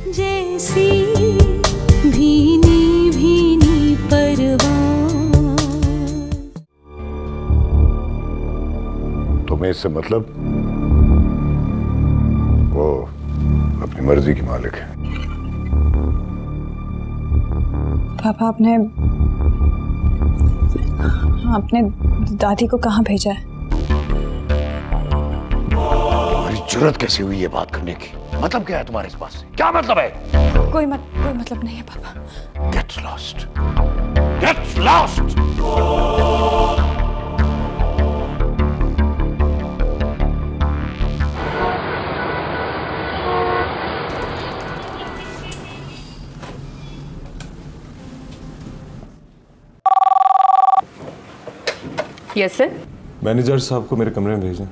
जैसी भीनी भीनी परवान। तुम्हें इससे मतलब? वो अपनी मर्जी की मालिक है। पापा आपने दादी को कहाँ भेजा है? तुम्हारी जुर्रत कैसी हुई ये बात करने की? मतलब क्या है तुम्हारे इस बात से? क्या मतलब है? कोई मतलब नहीं है पापा। Get lost. Get lost. Yes sir. Manager साहब को मेरे कमरे में भेजें।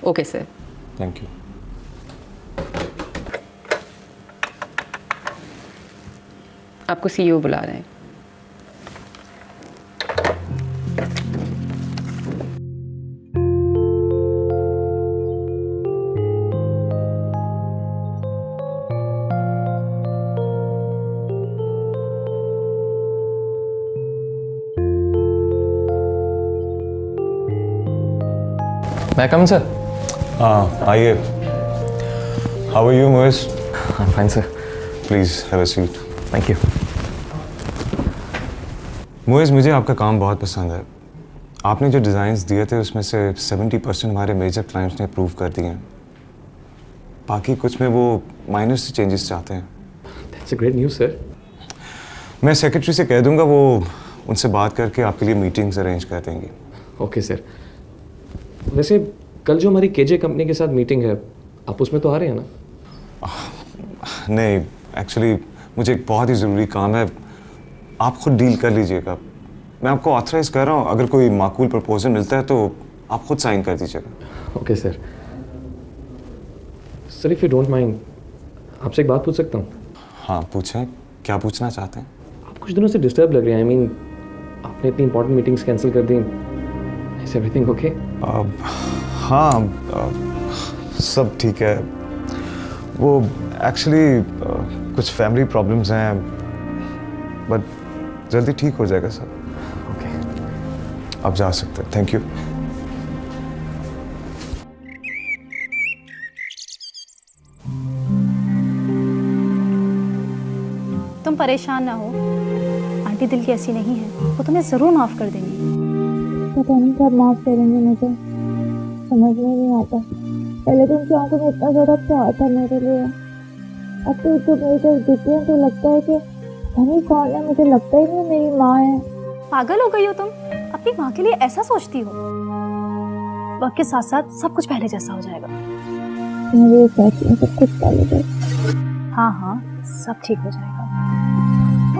Okay sir. Thank you. आपको सीईओ बुला रहे हैं। मैं कम सर? हाँ आइए। How are you Moiz? Fine sir. Please have a seat. Thank you. Moiz, मुझे आपका काम बहुत पसंद है। आपने जो डिज़ाइंस दिए थे उसमें से 70% हमारे मेजर क्लाइंट्स ने अप्रूव कर दिए हैं। बाकी कुछ में वो माइनर से चेंजेस चाहते हैं। That's a great news sir. मैं सेक्रेटरी से कह दूंगा, वो उनसे बात करके आपके लिए मीटिंग्स अरेंज कर देंगी। Okay sir. वैसे कल जो हमारी केजे कंपनी के साथ मीटिंग है, आप उसमें तो आ रहे हैं ना? नहीं, एक्चुअली मुझे एक बहुत ही ज़रूरी काम है। आप खुद डील कर लीजिएगा। मैं आपको ऑथराइज कर रहा हूँ, अगर कोई माकूल प्रपोजल मिलता है तो आप खुद साइन कर दीजिएगा। Okay sir. Sir if you don't mind, आपसे एक बात पूछ सकता हूँ? हाँ पूछें, क्या पूछना चाहते हैं? आप कुछ दिनों से डिस्टर्ब लग रहे हैं। आई मीन आपने इतनी इंपॉर्टेंट मीटिंग्स कैंसिल कर दी। Is everything okay? हाँ सब ठीक है। वो एक्चुअली कुछ फैमिली प्रॉब्लम्स हैं, बट जल्दी ठीक हो जाएगा सर। ओके आप जा सकते हैं। Thank you. तुम परेशान ना हो, आंटी दिल की ऐसी नहीं है, वो तुम्हें ज़रूर माफ़ कर देंगी। पता नहीं कब माफ़ करेंगे, मुझे समझ में नहीं आता। पहले तो उनकी आंखों में इतना ज़्यादा प्यार था मेरे लिए, अब तो जब मेरी तरफ दिखती है तो लगता है कि नहीं कौन है, मुझे लगता ही नहीं मेरी माँ है। पागल हो गई हो तुम? अपनी माँ के लिए ऐसा सोचती हो? वक्त के साथ साथ सब कुछ पहले जैसा हो जाएगा। मेरे फैसले सब कुछ पहले जैसा। हाँ सब ठीक हो जाएगा।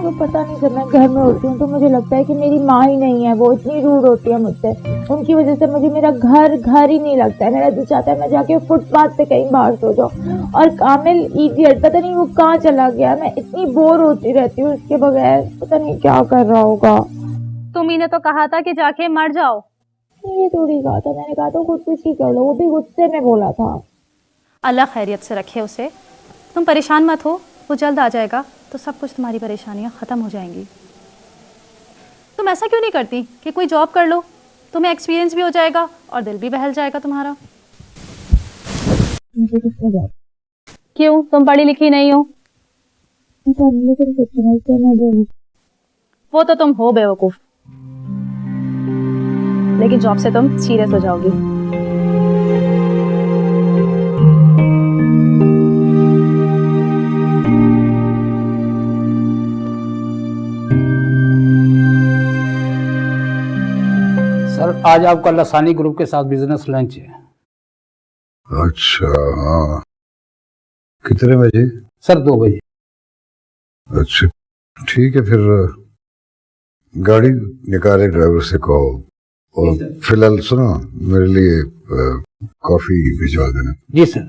तो पता नहीं, जब मैं घर में होती हूँ तो मुझे लगता है कि मेरी माँ ही नहीं है, वो इतनी रूड होती है मुझसे। उनकी वजह से मुझे मेरा घर ही नहीं लगता है। मेरा दिल चाहता है मैं जाके फुटपाथ पे कहीं बाहर सो जाऊँ। और कामिल इडियट पता नहीं वो कहाँ चला गया। मैं इतनी बोर होती रहती हूँ उसके बगैर, पता नहीं क्या कर रहा होगा। तुम ही ने तो कहा था कि जाके मर जाओ। ये थोड़ी कहा था, मैंने कहा था खुदकुशी कर लो, वो भी गुस्से में बोला था। अल्लाह खैरियत से रखे उसे, तुम परेशान मत हो, वो जल्द आ जाएगा तो सब कुछ तुम्हारी परेशानियां ख़त्म हो जाएंगी। तुम ऐसा क्यों नहीं करती कि कोई जॉब कर लो, तुम्हें एक्सपीरियंस भी हो जाएगा और दिल भी बहल जाएगा तुम्हारा। मुझे किसने जॉब? क्यों, तुम पढ़ी लिखी नहीं हो? वो तो तुम हो बेवकूफ़, लेकिन जॉब से तुम सीरियस हो जाओगी। सर आज आपका लसानी ग्रुप के साथ बिजनेस लंच है। अच्छा हाँ, कितने बजे? सर 2 बजे। अच्छा ठीक है, फिर गाड़ी निकाले, ड्राइवर से कहो। और फिलहाल सुनो, मेरे लिए कॉफी भिजवा देना। जी सर।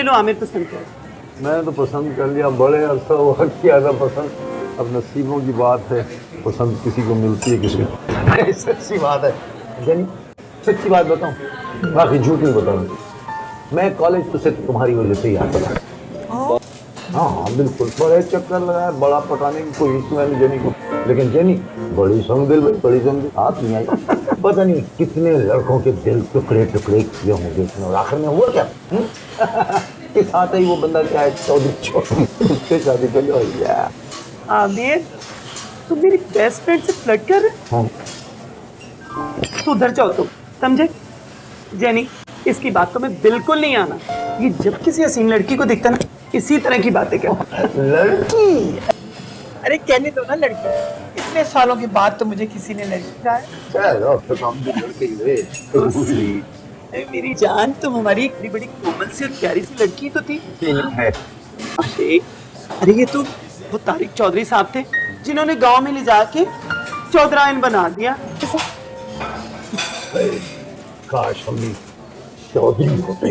ये लो आमिर पसंद कर। मैंने तो पसंद कर लिया, बड़े अरसा हुआ किया था पसंद। अब नसीबों की बात है, पसंद किसी को मिलती है किसी को। सच्ची बात है जानी, सच्ची बात बताऊं, बाकी झूठ नहीं बताऊं, मैं कॉलेज तो से तुम्हारी वजह से ही आता था। हाँ बिल्कुल, बड़े चक्कर लगाया, बड़ा पटाने की कोशिश मैंने जेनी को, लेकिन जेनी बड़ी समझदिल भाई, बड़ी समझदिल, हाथ नहीं आई। पता नहीं कितने लड़कों के दिल टुकड़े टुकड़े किए होंगे इसने, और आखिर में हुआ क्या? के साथ ही वो बंदा क्या है, चौधरी उससे शादी कर लो यार। आमिर तुम मेरी बेस्ट फ्रेंड से फ्लर्ट कर रहे? हाँ। सुधर जाओ तुम, समझे? जेनी इसकी बात तो मैं बिल्कुल नहीं आना। ये जब किसी हसीन लड़की को दिखता ना, इसी तरह की बातें क्या लड़की? अरे कहने दो ना लड़की, इतने सालों के बाद तो मुझे किसी ने लड़की कहा है। मेरी जान, तुम हमारी इतनी बड़ी कोमल सी और प्यारी सी लड़की तो थी। अरे ये तो वो तारिक चौधरी साहब थे जिन्होंने गांव में ले जाके चौधरायन बना दिया। काश हम भी चौधरी होते।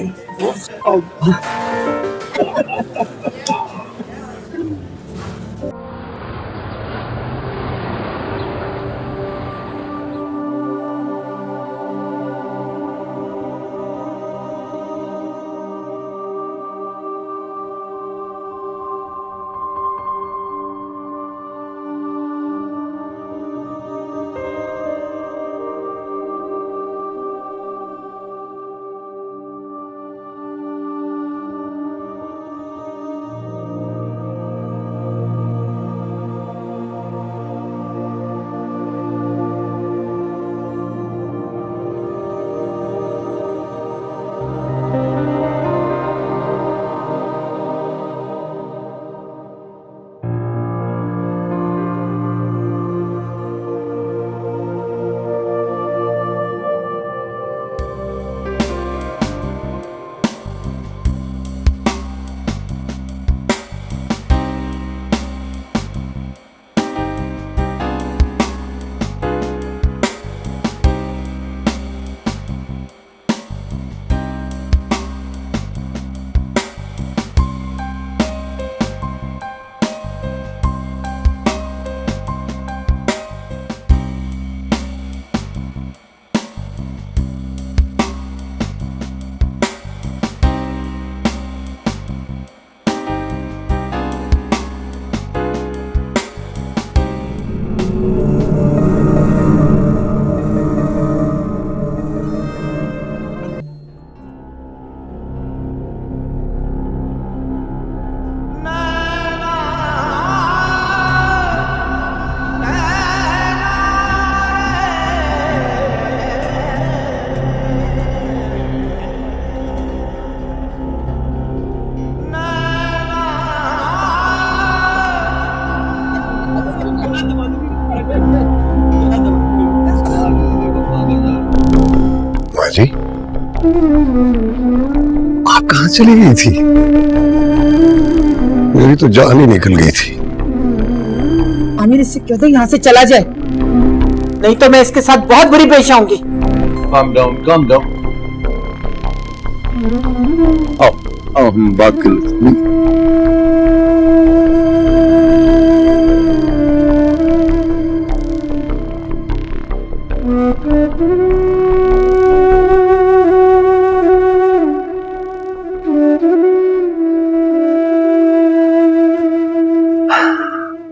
जी आप कहाँ चली गई थी? मेरी तो जान ही निकल गई थी। आमिर इससे कह दो यहाँ से चला जाए, नहीं तो मैं इसके साथ बहुत बुरी पेश आऊंगी। Calm down, calm down. आओ हम बात कर लेते हैं।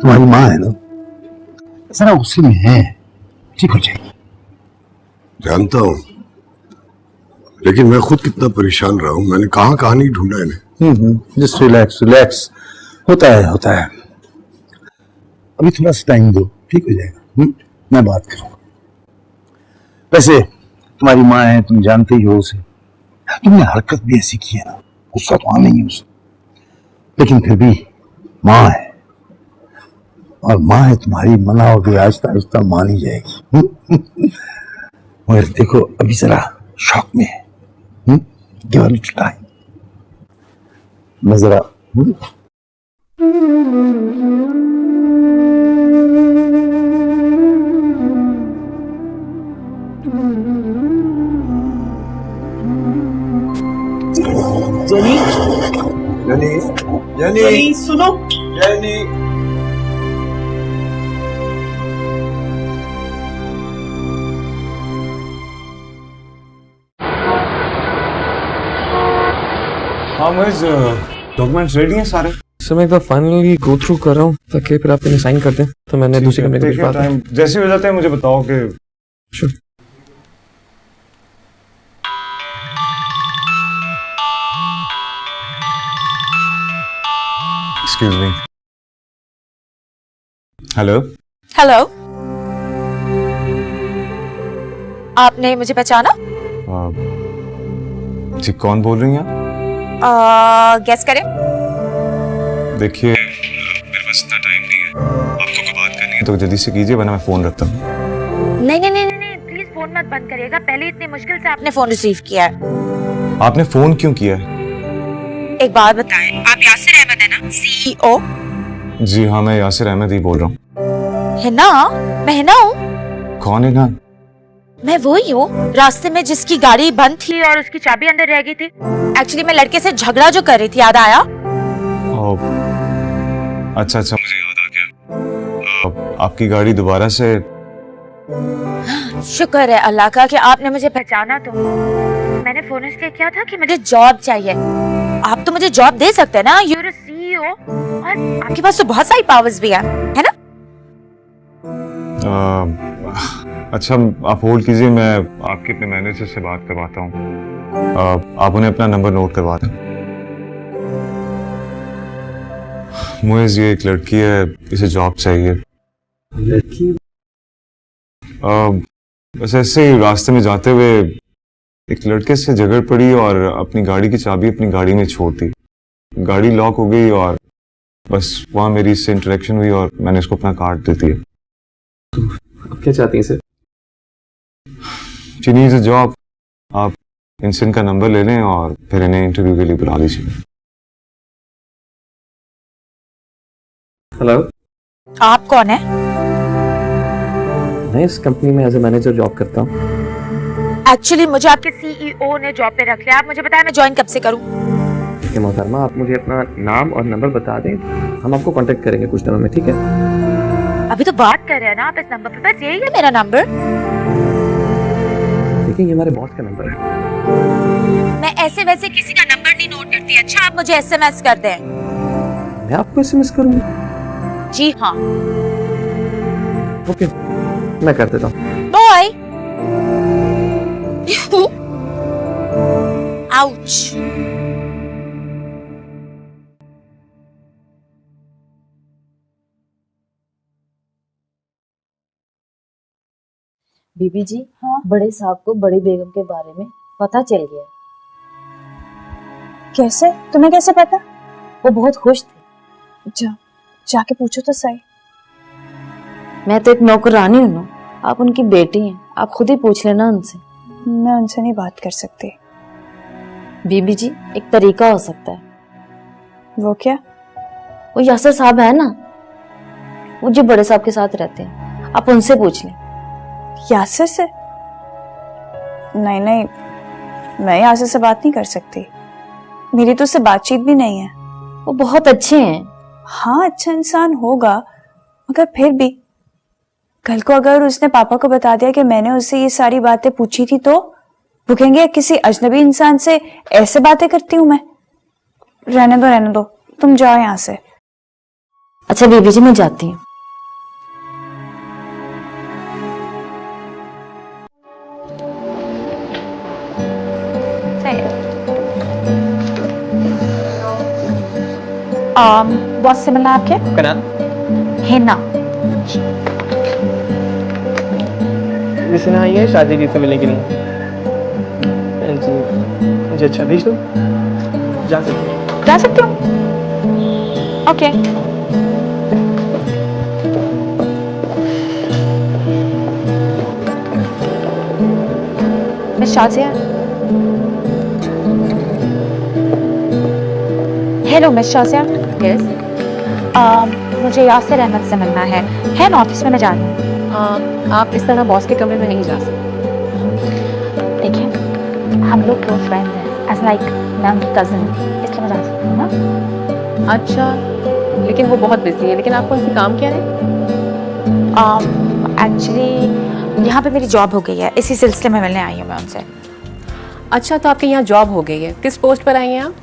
तुम्हारी माँ है ना, जरा उसी में है, ठीक हो जाएगी। जानता हूँ, लेकिन मैं खुद कितना परेशान रहा हूँ। मैंने कहाँ कहानी ढूंढा इन्हें। जस्ट रिलैक्स रिलैक्स, होता है होता है। अभी थोड़ा सा टाइम दो, ठीक हो जाएगा। मैं बात करूँगा। वैसे तुम्हारी माँ है, तुम जानते ही हो उसे। तुमने हरकत भी ऐसी की है ना, गुस्सा तो आना ही है उसे, लेकिन फिर भी माँ है, और माँ है तुम्हारी, मनाओगे आहिस्ता आहिस्ता मान ही जाएगी। मगर देखो अभी जरा शॉक में है। Give a little time. मैं जरा जेनी जेनी। हाँ मुझे डॉक्यूमेंट्स रेडी हैं सारे। सर मैं एक बार फाइनली गो थ्रू कर रहा हूँ ताकि फिर आप इन्हें साइन कर दें, तो मैंने दूसरी कंपनी को भिजवा दिया। जैसे हो जाते हैं मुझे बताओ कि sure. Excuse me. Hello. Hello, आपने मुझे पहचाना? जी कौन बोल रही हैं आप? गेस करें। देखिए मेरे पास इतना टाइम नहीं है, आपको कोई बात करनी है तो जल्दी से कीजिए वरना मैं फोन रखता हूँ। नहीं नहीं नहीं नहीं, प्लीज फोन मत बंद करिएगा। पहले इतनी मुश्किल से आपने फोन रिसीव किया है। आपने फोन क्यों किया है? एक बात बताएं, आप यासिर अहमद है ना, CEO? जी हाँ मैं यासिर अहमद ही बोल रहा हूँ। है ना? मैं है ना हूँ। कौन है ना? मैं वही हूँ, रास्ते में जिसकी गाड़ी बंद थी और उसकी चाबी अंदर रह गई थी। एक्चुअली मैं लड़के से झगड़ा जो कर रही थी, याद आया? अच्छा अच्छा मुझे याद आ गया। आपकी गाड़ी दोबारा से। शुक्र है अल्लाह का कि आपने मुझे पहचाना। तो मैंने फोन इसलिए किया था कि मुझे जॉब चाहिए। आप तो मुझे जॉब दे सकते हैं ना, यू आर CEO और आपके पास तो बहुत सारी पावर्स भी है ना? अच्छा आप होल्ड कीजिए, मैं आपके अपने मैनेजर से बात करवाता हूँ। आप उन्हें अपना नंबर नोट करवा दें। मुझे ये एक लड़की है, इसे जॉब चाहिए। लड़की? बस ऐसे ही रास्ते में जाते हुए एक लड़के से झगड़ पड़ी और अपनी गाड़ी की चाबी अपनी गाड़ी में छोड़ दी। गाड़ी लॉक हो गई और बस वहाँ मेरी इससे इंटरेक्शन हुई और मैंने इसको अपना कार्ड दे दिया। आप क्या चाहती हैं sir? She needs a job. आप इनसे इनका नंबर ले लें और फिर इन्हें इंटरव्यू के लिए बुला लीजिए। हेलो, आप कौन है? मैं इस कंपनी में एज ए मैनेजर जॉब करता हूँ। एक्चुअली मुझे आपके CEO ने जॉब पे रख लिया। आप मुझे बताएं मैं ज्वाइन कब से करूँ? ठीक है मोहतरमा, आप मुझे अपना नाम और नंबर बता दें, हम आपको कांटेक्ट करेंगे कुछ दिनों में, ठीक है? अभी तो बात कर रहे हैं ना आप इस नंबर पे, बस यही है मेरा नंबर। देखिए ये हमारे बॉस का नंबर है। मैं ऐसे वैसे किसी का नंबर नहीं नोट करती। अच्छा आप मुझे SMS कर दें। मैं आपको SMS करूँगा? जी हाँ। ओके, मैं कर देता हूँ। बाय। आउच। बीबी जी, हाँ? बड़े साहब को बड़ी बेगम के बारे में पता चल गया। कैसे? तुम्हें कैसे पता? वो बहुत खुश थे। जाके पूछो तो सही। मैं तो एक नौकरानी हूँ ना, आप उनकी बेटी हैं, आप खुद ही पूछ लेना उनसे। मैं उनसे नहीं बात कर सकती। बीबी जी, एक तरीका हो सकता है। वो क्या? वो यासर साहब है ना, वो जो बड़े साहब के साथ रहते हैं, आप उनसे पूछ लें। यासर से? नहीं नहीं, मैं यासर से बात नहीं कर सकती। मेरी तो उससे बातचीत भी नहीं है। वो बहुत अच्छे हैं। हाँ अच्छा इंसान होगा, मगर फिर भी कल को अगर उसने पापा को बता दिया कि मैंने उससे ये सारी बातें पूछी थी तो वो कहेंगे किसी अजनबी इंसान से ऐसे बातें करती हूँ मैं। रहने दो, तुम जाओ यहाँ से। अच्छा बीबी जी, मैं जाती हूँ। बॉस से मिलना आपके? हिना। जिसे ना आई है शादी जी से मिलने के लिए। जी अच्छा भेज दो। जा सकते हो? Okay. Miss Shazia. Hello miss Shazia. Yes. मुझे यासिर अहमद से मिलना है ना ऑफिस में, मैं जा रही हूँ। आप इस तरह बॉस के कमरे में नहीं जा सकते। देखिए हम लोग क्लोज फ्रेंड हैं, एज लाइक मैं उनकी कजिन, इसलिए मैं जा सकती हूँ ना। अच्छा लेकिन वो बहुत बिजी है। लेकिन आपको उनसे काम क्या है? एक्चुअली यहाँ पे मेरी जॉब हो गई है, इसी सिलसिले में मिलने आई हूँ मैं उनसे। अच्छा, तो आपके यहाँ जॉब हो गई है, किस पोस्ट पर आई हैं आप?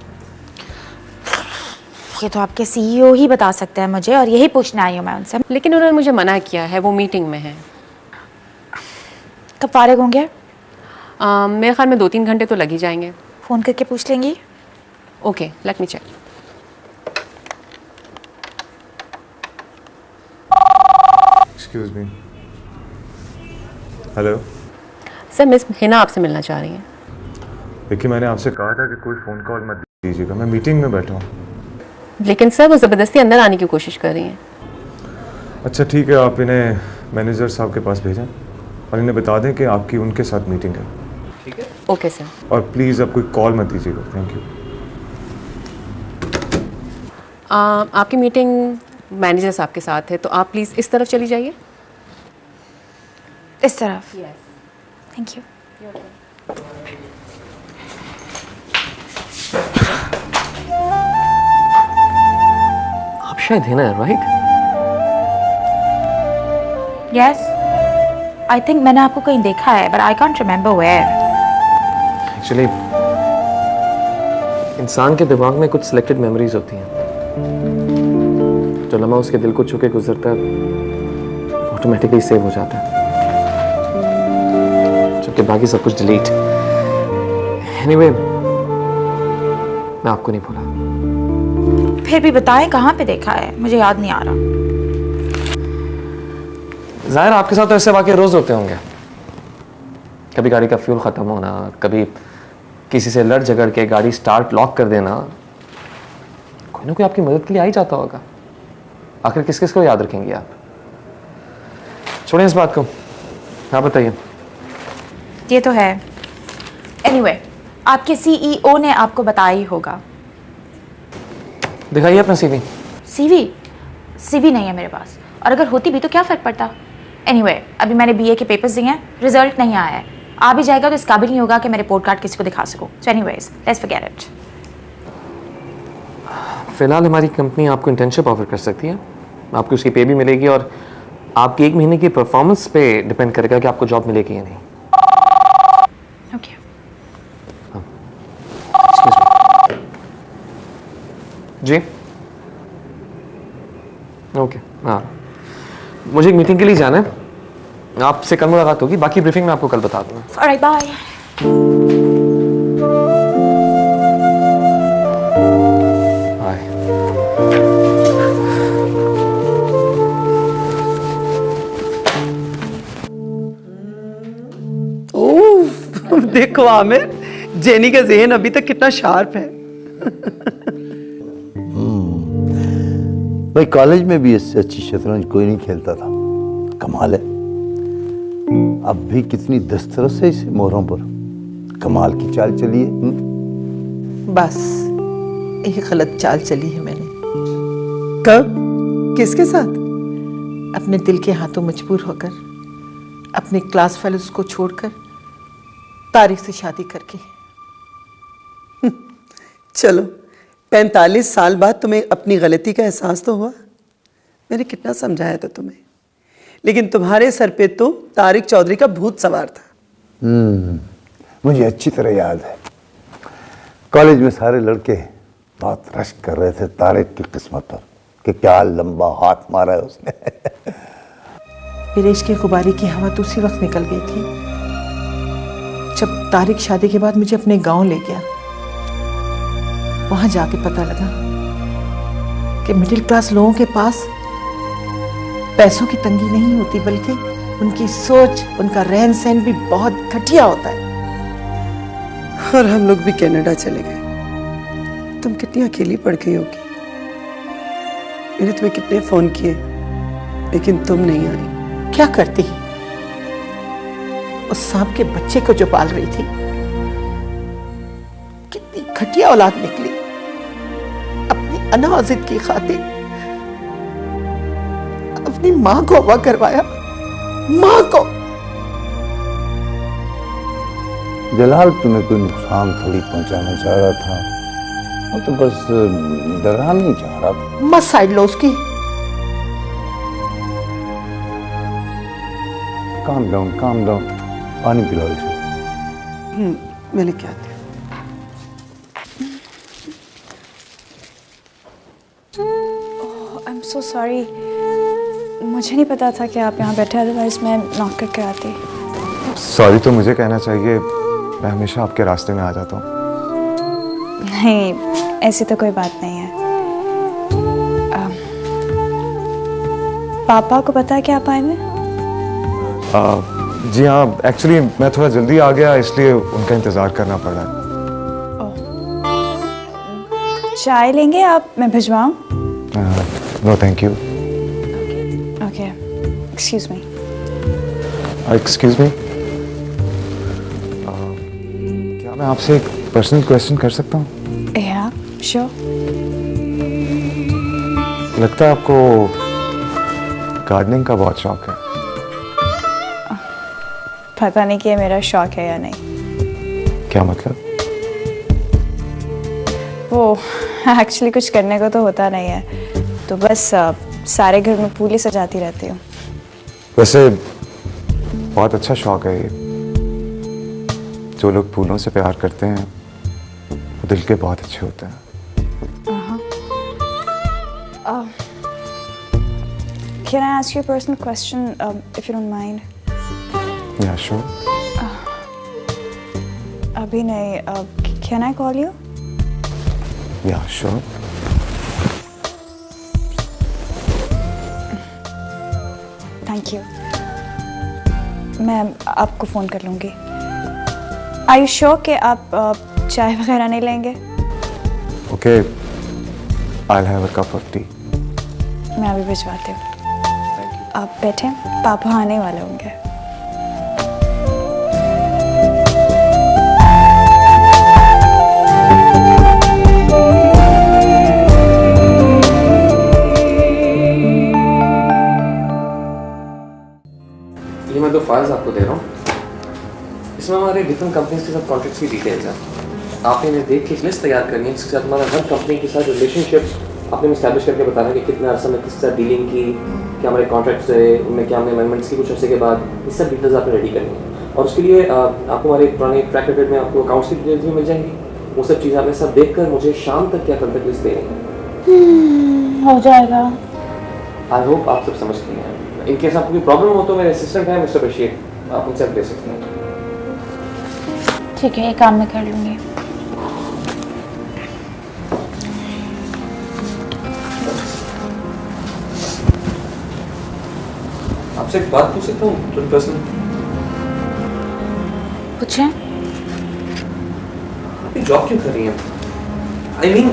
ये तो आपके सीईओ ही बता सकते हैं मुझे, और यही पूछने आई हूँ मैं उनसे। लेकिन उन्होंने मुझे मना किया है, वो मीटिंग में है। कब फारिग होंगे? मेरे ख्याल में 2-3 घंटे तो लग ही जाएंगे। फ़ोन करके पूछ लेंगी? Okay, let me check. Excuse me. Hello sir, miss Hina आपसे मिलना चाह रही हैं। देखिए, मैंने आपसे कहा था कि कोई फ़ोन कॉल मत दीजिएगा, मैं मीटिंग में बैठा हूँ। लेकिन सर, वो ज़बरदस्ती अंदर आने की कोशिश कर रही हैं। अच्छा ठीक है, आप इन्हें मैनेजर साहब के पास भेजें और इन्हें बता दें कि आपकी उनके साथ मीटिंग है। ठीक है, ओके सर। और प्लीज़ अब कोई कॉल मत दीजिएगा। Thank you. आपकी मीटिंग मैनेजर साहब के साथ है, तो आप प्लीज़ इस तरफ चली जाइए। इस तरफ? Thank you. आप शायद हिना है, राइट? यस, आई थिंक मैंने आपको कहीं देखा है, but I can't remember where. Actually इंसान के दिमाग में कुछ सिलेक्टेड मेमोरीज होती हैं, जो लम्हा उसके दिल को छू के गुजरता है ऑटोमेटिकली सेव हो जाता है, जबकि बाकी सब कुछ डिलीट। एनीवे, मैं आपको नहीं भूला। फिर भी बताएं कहाँ पे देखा है, मुझे याद नहीं आ रहा। जाहिर आपके साथ तो ऐसे वाकये रोज होते होंगे। कभी गाड़ी का फ्यूल खत्म होना, कभी किसी से लड़ झगड़ के गाड़ी स्टार्ट लॉक कर देना। कोई ना कोई आपकी मदद के लिए आ ही जाता होगा। आखिर किस किस को याद रखेंगे आप? छोड़िए इस बात को, आप बताइए। ये तो है। एनीवे, आपके सीईओ ने आपको बताया ही होगा। दिखाइए अपना सीवी। सीवी नहीं है मेरे पास, और अगर होती भी तो क्या फर्क पड़ता। एनीवे, अभी मैंने बीए के पेपर्स दिए हैं, रिजल्ट नहीं आया है। आ भी जाएगा तो इस काबिल नहीं होगा कि मैं रिपोर्ट कार्ड किसी को दिखा सकूं। So anyways, let's forget it. फिलहाल हमारी कंपनी आपको इंटर्नशिप ऑफर कर सकती है, आपको उसकी पे भी मिलेगी, और आपकी 1 महीने की परफॉर्मेंस पे डिपेंड करेगा कि आपको जॉब मिलेगी या नहीं। ओके। जी ओके, हाँ, मुझे एक मीटिंग के लिए जाना है। आपसे कल मुलाकात होगी, बाकी ब्रीफिंग में आपको कल बता दूंगा। Alright, bye. ओह, देखो आमिर, जेनी का ज़हन अभी तक कितना शार्प है। भाई कॉलेज में भी इससे अच्छी शतरंज कोई नहीं खेलता था। कमाल है, अब भी कितनी दस्तरस है इस मोहरों पर। कमाल की चाल चली है। बस एक गलत चाल चली है मैंने। कब? किसके साथ? अपने दिल के हाथों मजबूर होकर, अपने क्लास फेलोज को छोड़कर, तारिक से शादी करके। चलो, 45 साल बाद तुम्हें अपनी गलती का एहसास तो हुआ। मैंने कितना समझाया था तुम्हें, लेकिन तुम्हारे सर पे तो तारिक चौधरी का भूत सवार था। मुझे अच्छी तरह याद है, कॉलेज में सारे लड़के बहुत रश कर रहे थे तारिक की किस्मत पर कि क्या लंबा हाथ मारा है उसने। मेरे इश्क की गुबारी की हवा तो उसी वक्त निकल गई थी जब तारिक शादी के बाद मुझे अपने गांव ले गया। वहां जाके पता लगा कि मिडिल क्लास लोगों के पास पैसों की तंगी नहीं होती, बल्कि उनकी सोच, उनका रहन सहन भी बहुत घटिया होता है। और हम लोग भी कनाडा चले गए। तुम कितनी अकेली पड़ गई होगी। मैंने तुम्हें कितने फोन किए, लेकिन तुम नहीं आई। क्या करती उस सांप के बच्चे को जो पाल रही थी। कितनी घटिया औलाद निकली। अपनी अनाज की खातिर अपनी मां को अगवा करवाया। मां को। जलाल तुम्हें कोई नुकसान थोड़ी पहुंचाना चाह रहा था, वो तो बस डरा नहीं चाह रहा था। मत साइड लो उसकी। काम डाउन पानी पिलाओ इसे। मैंने क्या दिया? आई एम सो सॉरी, मुझे नहीं पता था कि आप यहाँ बैठे, अदरवाइज मैं नॉक करके आती। सॉरी तो मुझे कहना चाहिए, मैं हमेशा आपके रास्ते में आ जाता हूँ। नहीं, ऐसी तो कोई बात नहीं है। पापा को पता है कि आप आए हैं? जी हाँ, एक्चुअली मैं थोड़ा जल्दी आ गया, इसलिए उनका इंतज़ार करना पड़ा। चाय लेंगे आप, मैं भिजवाऊँ? No thank you. Okay, excuse me. Excuse me, क्या मैं आपसे एक पर्सनल क्वेश्चन कर सकता हूँ? या श्योर। लगता है आपको गार्डनिंग का बहुत शौक है। पता नहीं कि ये मेरा शौक है या नहीं। क्या मतलब? वो एक्चुअली कुछ करने को तो होता नहीं है, तो बस सारे घर में फूल ही सजाती रहती हूँ। वैसे बहुत अच्छा शौक है ये। जो लोग फूलों से प्यार करते हैं वो दिल के बहुत अच्छे होते हैं। Can I ask you a personal question, if you don't mind? Yeah, sure. अभी नहीं, can I call you? Yeah, sure. Thank you. मैं आपको फ़ोन कर लूँगी। Are you sure कि आप चाय वगैरह नहीं लेंगे? Okay, I'll have a cup of tea. मैं अभी भिजवाती हूँ। आप बैठें, पापा आने वाले होंगे। ये मैं 2 फाइल्स आपको दे रहा हूँ। इसमें हमारे डिफरेंट कंपनीज के साथ कॉन्ट्रैक्ट्स की डिटेल्स हैं। आपने इन्हें देख के एक लिस्ट तैयार करनी है, जिसके साथ हमारा हर कंपनी के साथ रिलेशनशिप आपने इस्टेब्लिश करके बताना है कि कितने अर्सा में किस साथ डीलिंग की, क्या हमारे कॉन्ट्रैक्ट्स रहे, उनमें क्या हमने अमेंडमेंट्स की कुछ अर्से के बाद, इस सब डिटेल्स आपने रेडी करनी है। और उसके लिए आपको हमारे पुराने ट्रैक रिकॉर्ड में आपको अकाउंट्स की डिटेल्स भी मिल जाएंगी। वो सब चीज़ें आपने सब देख कर मुझे शाम तक क्या कॉन्ट्रैक्ट लिस्ट देनी है। हो जाएगा। आई होप आप सब समझ गए हैं। इन केस आपको कोई प्रॉब्लम हो तो मेरे असिस्टेंट हैं मिस्टर बशीर, आप उनसे ले सकते हैं। ठीक है, ये काम मैं कर लूँगी। आपसे एक बात पूछ सकता हूँ थोड़ी पर्सनल? पूछें। आप जॉब क्यों कर रही हैं? I mean,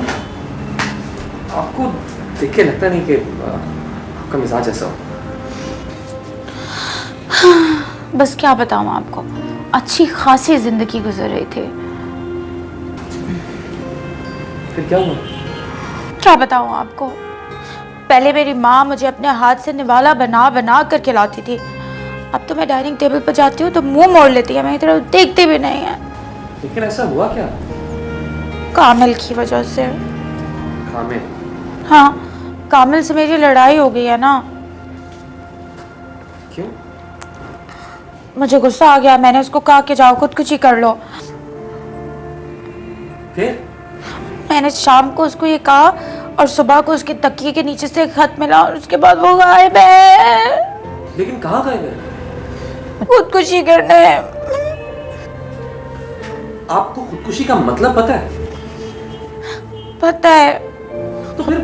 आपको देख के लगता नहीं कि आपका मिजाज ऐसा हो? बस क्या बताऊँ आपको, अच्छी खासी जिंदगी गुजर रही थी। फिर क्या हुआ? क्या बताऊँ आपको, पहले मेरी माँ मुझे अपने हाथ से निवाला बना बना कर खिलाती थी। अब तो मैं डाइनिंग टेबल पर जाती हूँ तो मुंह मोड़ लेती है, मेरी तरफ देखती भी नहीं है। लेकिन ऐसा हुआ क्या? कामिल की वजह से। कामिल? हाँ, कामिल से मेरी लड़ाई हो गई है ना। क्यों? मुझे गुस्सा आ गया, मैंने उसको कहा कि जाओ खुदकुशी कर लो। फिर? मैंने शाम को उसको ये कहा और सुबह को उसके तकिए के नीचे से खत मिला और उसके बाद वो गायब है। लेकिन कहाँ गायब है? खुदकुशी करने। आपको खुदकुशी का मतलब पता है? पता है। तो फिर?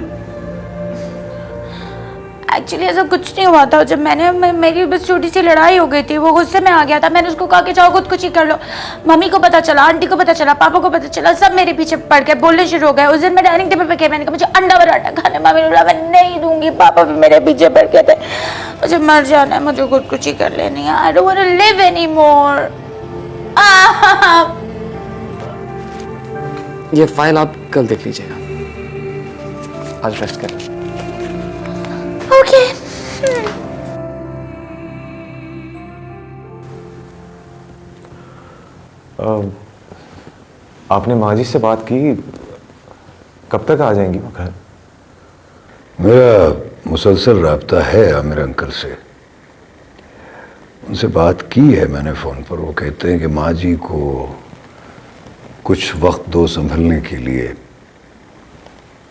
एक्चुअली ऐसा कुछ नहीं हुआ था। जब मेरी बस छोटी सी लड़ाई हो गई थी, वो गुस्से में आ गया था। मैंने उसको कहा कि जाओ खुदकुशी कर लो। मम्मी को पता चला, आंटी को पता चला, पापा को पता चला, सब मेरे पीछे पड़ गए, बोलने शुरू हो गए। उस दिन मैं डाइनिंग टेबल पे गई, मैंने कहा मुझे अंडा पराठा खाने। मम्मी ने बोला मैं नहीं दूंगी। पापा भी मेरे पीछे पड़ गए थे। मुझे मर जाना है, मुझे खुदकुशी कर लेनी है। I don't want to live anymore. ये फाइल आप कल देख लीजिएगा, आज रेस्ट करें। ओके। आपने माँ जी से बात की? कब तक आ जाएंगी वो घर? मेरा मुसलसल रब्ता है आमिर अंकल से, उनसे बात की है मैंने फ़ोन पर। वो कहते हैं कि माँ जी को कुछ वक्त दो संभलने के लिए,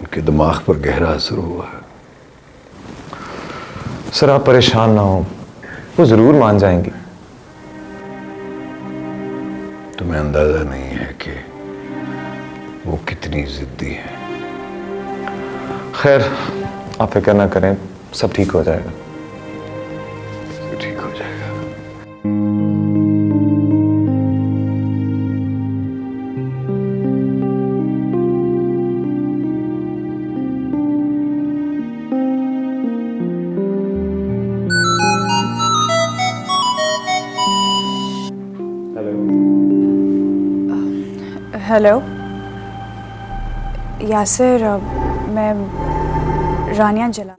उनके दिमाग पर गहरा असर हुआ है। सर आप परेशान ना हो, वो ज़रूर मान जाएंगी। तुम्हें अंदाज़ा नहीं है कि वो कितनी ज़िद्दी है। खैर आप फिक्र ना करें, सब ठीक हो जाएगा। ठीक हो जाएगा। हेलो यासिर, मैं रानिया जला।